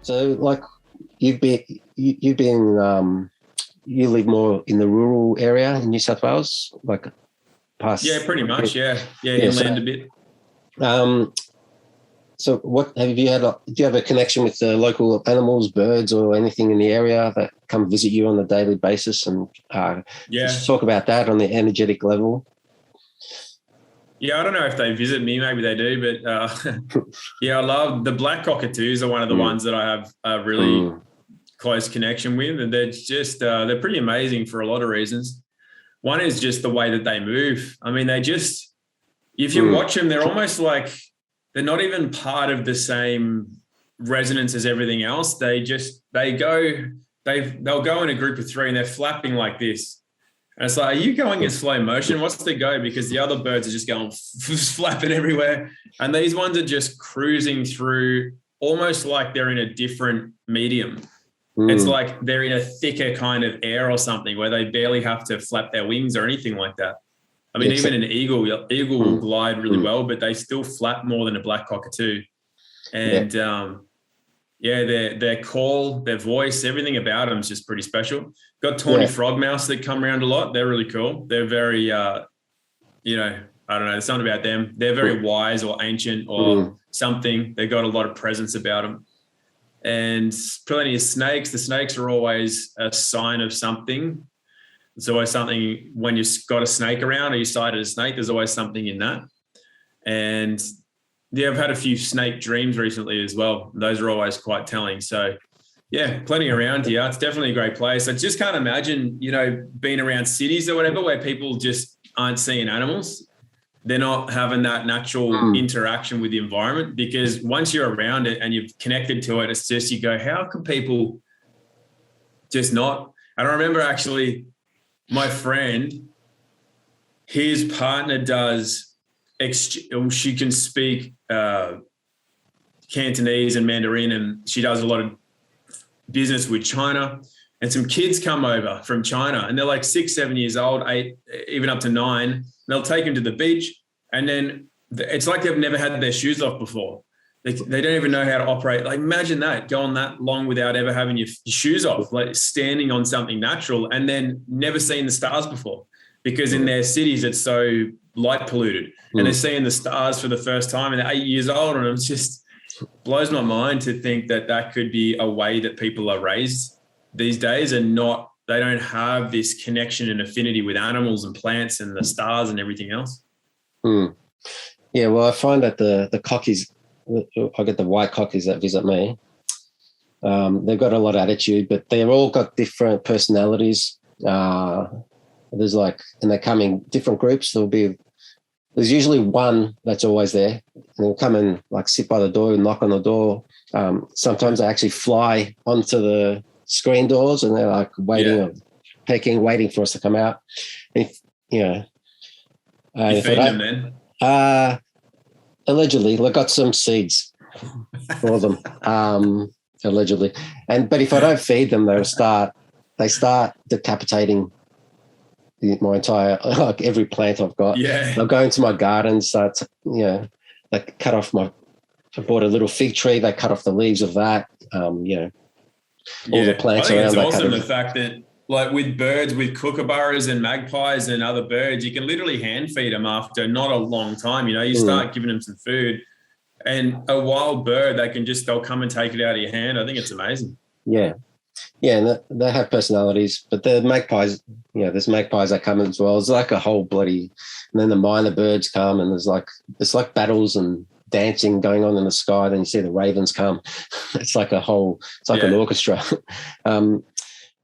So, like, you've been you've been you live more in the rural area in New South Wales, like Yeah, past. pretty much. Yeah. Yeah. Yeah. Inland a bit. Um, so, what have you had? Do you have a connection with the local animals, birds, or anything in the area that come visit you on a daily basis? And just Yeah. talk about that on the energetic level. Yeah. I don't know if they visit me. Maybe they do. But yeah, I love the black cockatoos are one of the ones that I have a really close connection with. And they're just, they're pretty amazing for a lot of reasons. One is just the way that they move. I mean, they just, if you watch them, they're almost like they're not even part of the same resonance as everything else. They'll go in a group of three and they're flapping like this. And it's like, are you going in slow motion? What's the go? Because the other birds are just going flapping everywhere. And these ones are just cruising through almost like they're in a different medium. It's like they're in a thicker kind of air or something where they barely have to flap their wings or anything like that. I mean, even an eagle will glide really well, but they still flap more than a black cockatoo. And their call, their voice, everything about them is just pretty special. Got tawny frogmouse that come around a lot. They're really cool. They're very, I don't know, there's something about them. They're very wise or ancient or something. They got a lot of presence about them. And plenty of snakes. The snakes are always a sign of something. It's always something when you've got a snake around or you sighted a snake, there's always something in that. And yeah, I've had a few snake dreams recently as well. Those are always quite telling. So yeah, plenty around here. It's definitely a great place. I just can't imagine, being around cities or whatever where people just aren't seeing animals. They're not having that natural interaction with the environment, because once you're around it and you've connected to it, it's just, you go, how can people just not? And I remember actually my friend, his partner does, she can speak Cantonese and Mandarin, and she does a lot of business with China. And some kids come over from China and they're like 6, 7 years old, 8, even up to 9. They'll take them to the beach, and then it's like they've never had their shoes off before. They don't even know how to operate. Like, imagine that, going that long without ever having your shoes off, like standing on something natural, and then never seen the stars before, because in their cities it's so light polluted, and they're seeing the stars for the first time, and they're 8 years old, and it just blows my mind to think that could be a way that people are raised these days, and they don't have this connection and affinity with animals and plants and the stars and everything else. Yeah, well, I find that the cockies, I get the white cockies that visit me. They've got a lot of attitude, but they've all got different personalities. There's and they come in different groups. There's usually one that's always there, and they'll come and sit by the door and knock on the door. Sometimes they actually fly onto the screen doors, and they're waiting for us to come out. You feed them then? Allegedly, I got some seeds for them. Allegedly, but if I don't feed them, they start decapitating my entire every plant I've got. Yeah, they'll go into my garden, start they cut off I bought a little fig tree. They cut off the leaves of that. All the plants around. It's awesome the fact that, like, with birds, with kookaburras and magpies and other birds, you can literally hand feed them after not a long time. You start giving them some food, and a wild bird, they'll come and take it out of your hand. I think it's amazing. Yeah. Yeah, and they have personalities, but the magpies, there's magpies that come as well. It's like a whole bloody, and then the minor birds come, and it's like battles and dancing going on in the sky. Then you see the ravens come. It's like an orchestra.